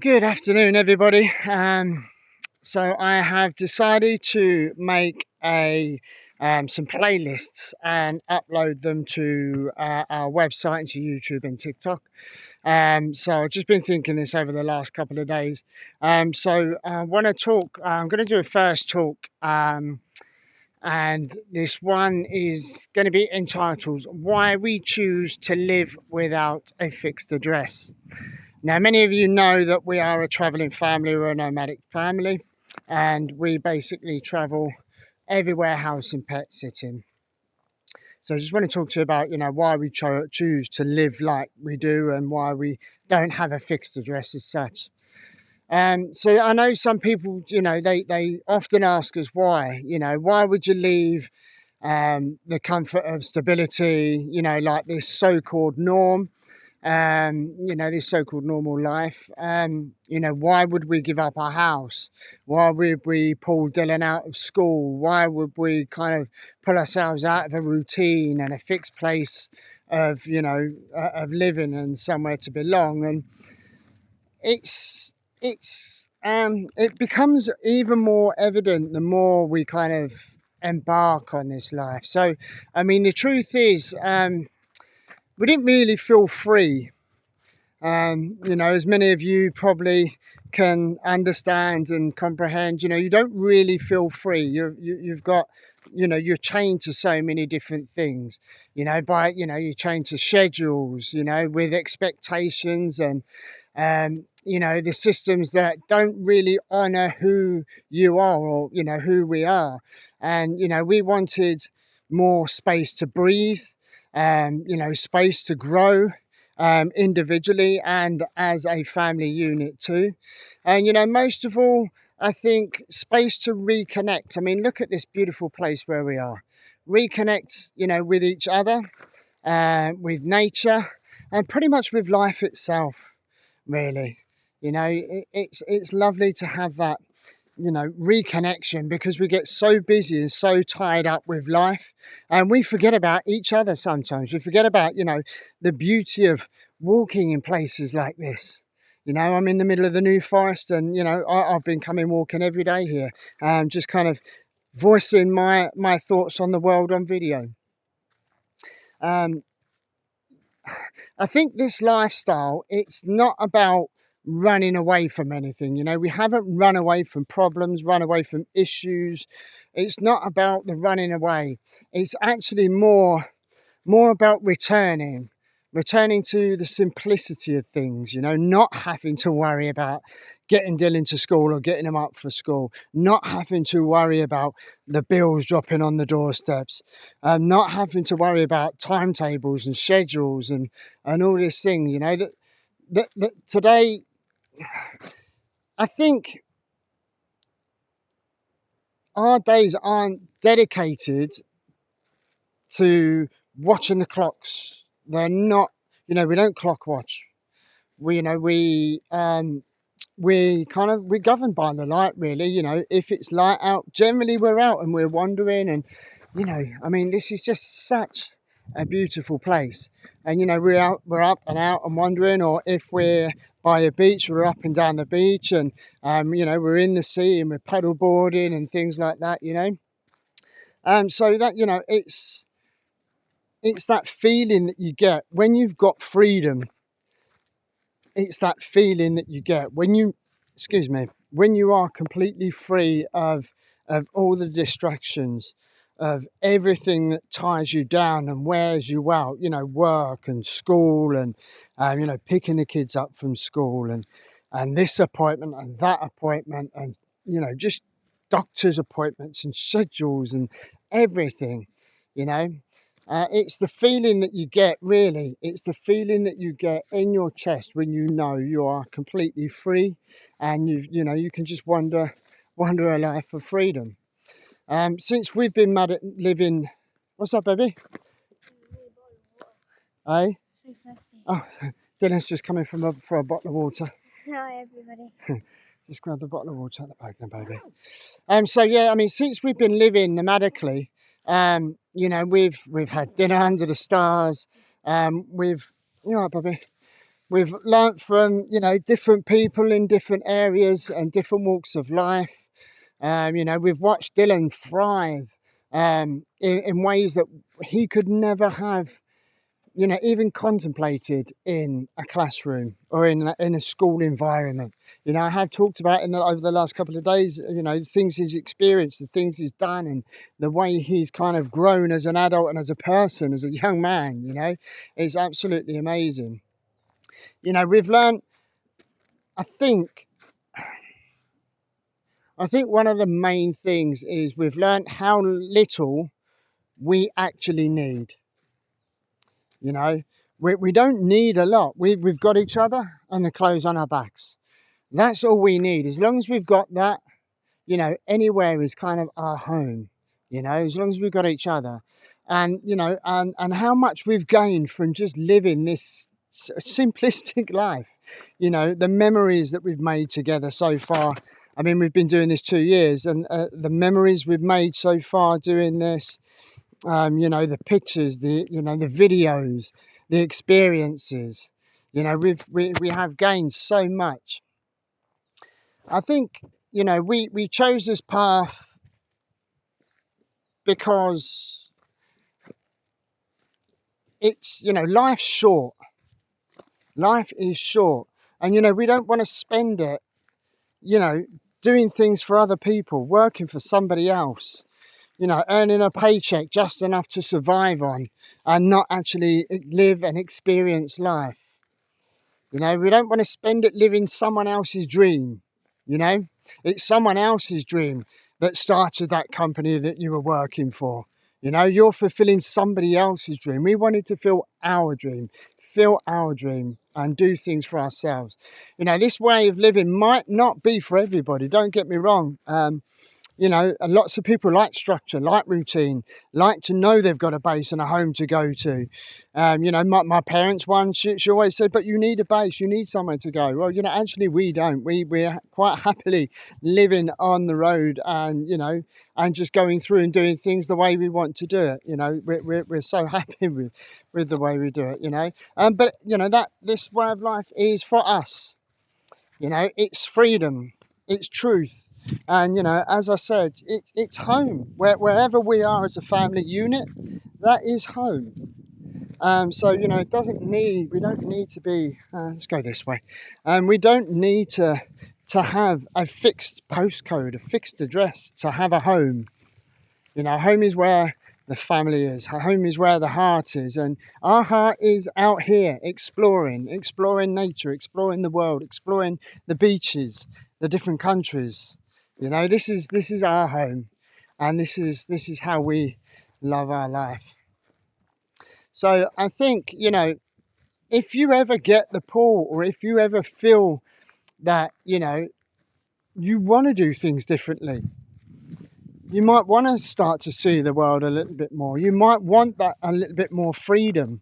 Good afternoon, everybody. So I have decided to make a some playlists and upload them to our website and to YouTube and TikTok. So I've just been thinking this over the last couple of days. So I want to talk. I'm going to do a first talk, and this one is going to be entitled "Why We Choose to Live Without a Fixed Address." Now, many of you know that we are a traveling family, we're a nomadic family, and we basically travel everywhere, house and pet sitting. So I just want to talk to you about, why we choose to live like we do and why we don't have a fixed address as such. So I know some people, they often ask us why, why would you leave the comfort of stability, like this so-called norm, this so-called normal life. Why would we give up our house? Why would we pull Dylan out of school? Why would we kind of pull ourselves out of a routine and a fixed place of, of living and somewhere to belong? And it becomes even more evident the more we kind of embark on this life. So, I mean, the truth is, we didn't really feel free. As many of you probably can understand and comprehend, you don't really feel free. You've got, you're chained to so many different things, you're chained to schedules, with expectations and, the systems that don't really honor who you are or, who we are. And, we wanted more space to breathe, space to grow, individually and as a family unit too. And most of all, I think space to reconnect. I mean, look at this beautiful place where we are. Reconnect, with each other, with nature, and pretty much with life itself. Really, it's lovely to have that, reconnection, because we get so busy and so tied up with life, and we forget about each other sometimes. We forget about, the beauty of walking in places like this. I'm in the middle of the New Forest, and I've been coming walking every day here, just kind of voicing my thoughts on the world on video. um, I think this lifestyle, it's not about running away from anything. We haven't run away from problems, run away from issues. It's not about the running away. It's actually more about returning to the simplicity of things, not having to worry about getting Dylan to school or getting him up for school, not having to worry about the bills dropping on the doorsteps, not having to worry about timetables and schedules and all these things, that today, I think our days aren't dedicated to watching the clocks. They're not, we don't clock watch. We're governed by the light, really. If it's light out, generally we're out and we're wandering, and I mean, this is just such a beautiful place. And we're up and out and wandering, or if we're by a beach, we're up and down the beach, and we're in the sea and we're paddle boarding and things like that. So that, it's that feeling that you get when you've got freedom. It's that feeling that you get when you, excuse me, when you are completely free of all the distractions, of everything that ties you down and wears you out, work and school, and picking the kids up from school, and this appointment and that appointment, and just doctor's appointments and schedules and everything. you know it's the feeling that you get, really. It's the feeling that you get in your chest when you are completely free, and you can just wander a life of freedom. Since we've been living, what's up, baby? Eh? Oh, Dylan's just coming for a bottle of water. Hi, everybody. Just grab the bottle of water at the back then, baby. So yeah, I mean, since we've been living nomadically, we've had dinner under the stars. We've, you know, Bobby. We've learnt from, you know, different people in different areas and different walks of life. You know, we've watched Dylan thrive in ways that he could never have, you know, even contemplated in a classroom or in a school environment. You know, I have talked about over the last couple of days, you know, the things he's experienced, the things he's done, and the way he's kind of grown as an adult and as a person, as a young man. You know, it's absolutely amazing. You know, we've learned, I think, one of the main things is we've learned how little we actually need. You know, we don't need a lot. We've got each other and the clothes on our backs. That's all we need. As long as we've got that, you know, anywhere is kind of our home. You know, as long as we've got each other, and you know, and how much we've gained from just living this simplistic life. You know, the memories that we've made together so far. I mean, we've been doing this 2 years, and the memories we've made so far doing this. You know, the pictures, you know, the videos, the experiences. You know, we have gained so much. I think, you know, we chose this path because it's, you know, life's short. Life is short, and you know, we don't want to spend it, you know, doing things for other people, working for somebody else, you know, earning a paycheck just enough to survive on, and not actually live and experience life. You know, we don't want to spend it living someone else's dream. You know, it's someone else's dream that started that company that you were working for. You know, you're fulfilling somebody else's dream. We wanted to feel our dream and do things for ourselves. You know, this way of living might not be for everybody. Don't get me wrong. You know, and lots of people like structure, like routine, like to know they've got a base and a home to go to. You know, my parents, she always said, but you need a base, you need somewhere to go. Well, you know, actually we don't. We're quite happily living on the road, and, you know, and just going through and doing things the way we want to do it. You know, we're so happy with the way we do it, you know. But, you know, that this way of life is for us. You know, it's freedom, it's truth, and, you know, as I said, it's home. Wherever we are as a family unit, that is home. So, you know, we don't need to be. Let's go this way. We don't need to have a fixed postcode, a fixed address to have a home. You know, home is where the family is. Home is where the heart is, and our heart is out here exploring nature, exploring the world, exploring the beaches, the different countries. You know, this is our home, and this is how we love our life. So I think, you know, if you ever get the pull, or if you ever feel that, you know, you want to do things differently, you might want to start to see the world a little bit more. You might want that a little bit more freedom.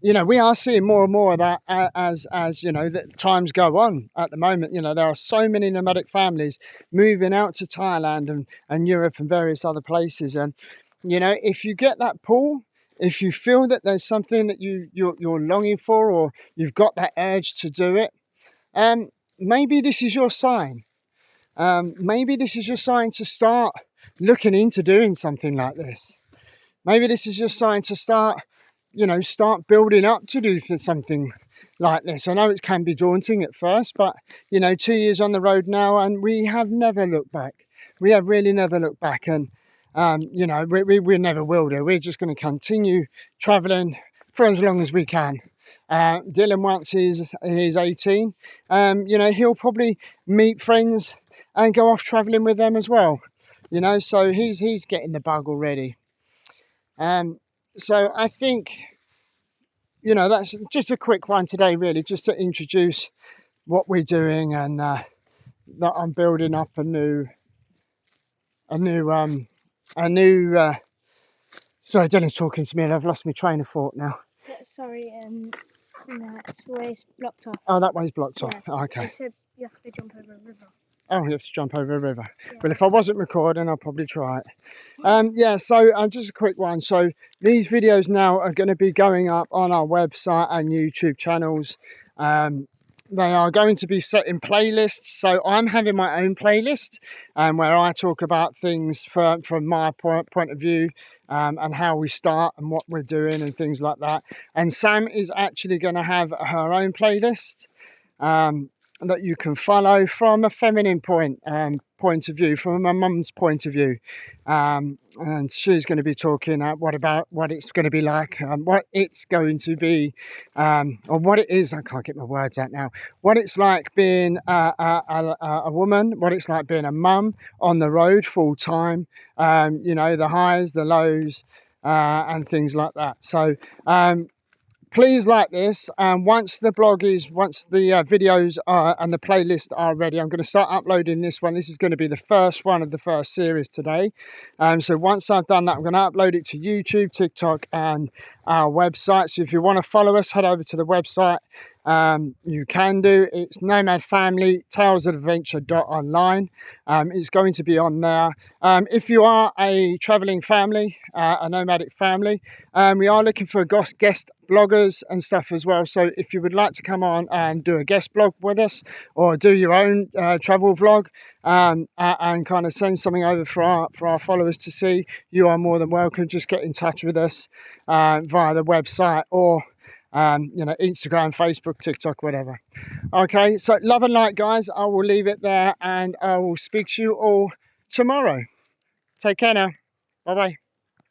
You know, we are seeing more and more of that as you know, that times go on. At the moment, you know, there are so many nomadic families moving out to Thailand and Europe and various other places. And, you know, if you get that pull, if you feel that there's something that you're longing for, or you've got that urge to do it, maybe this is your sign. Maybe this is your sign to start looking into doing something like this. Maybe this is your sign to start, you know, start building up to do something like this. I know it can be daunting at first, but, you know, 2 years on the road now, and we have never looked back. We have really never looked back, and you know, we never will do. We're just going to continue traveling for as long as we can. Dylan, once he's 18, you know, he'll probably meet friends and go off traveling with them as well. You know, so he's getting the bug already. So I think, you know, that's just a quick one today, really, just to introduce what we're doing, and that I'm building up a new. Sorry, Dylan's talking to me, and I've lost my train of thought now. Sorry, that's where it's blocked off. Oh, that way's blocked off. Oh, okay. They said you have to jump over a river. Oh, you have to jump over a river. Well, if I wasn't recording, I'll probably try it. Yeah, so just a quick one. So these videos now are going to be going up on our website and YouTube channels. They are going to be set in playlists. So I'm having my own playlist where I talk about things from my point of view, and how we start and what we're doing and things like that. And Sam is actually going to have her own playlist that you can follow from a feminine point of view, from my mum's point of view. And she's going to be talking what it's going to be like, what it's going to be, or what it is. I can't get my words out now. What it's like being a woman, what it's like being a mum on the road full time, you know, the highs, the lows, and things like that. So please like this. Once the videos and the playlist are ready, I'm going to start uploading this one. This is going to be the first one of the first series today. So once I've done that, I'm going to upload it to YouTube, TikTok, and our website. So if you want to follow us, head over to the website. You can do. It's Nomad Family Tales of Adventure .online. It's going to be on there. If you are a traveling family, a nomadic family, we are looking for guest bloggers and stuff as well. So if you would like to come on and do a guest blog with us, or do your own travel vlog, and kind of send something over for our followers to see, you are more than welcome. Just get in touch with us via the website, or you know, Instagram, Facebook, TikTok, whatever. Okay, so love and light, guys. I will leave it there, and I will speak to you all tomorrow. Take care now. Bye bye.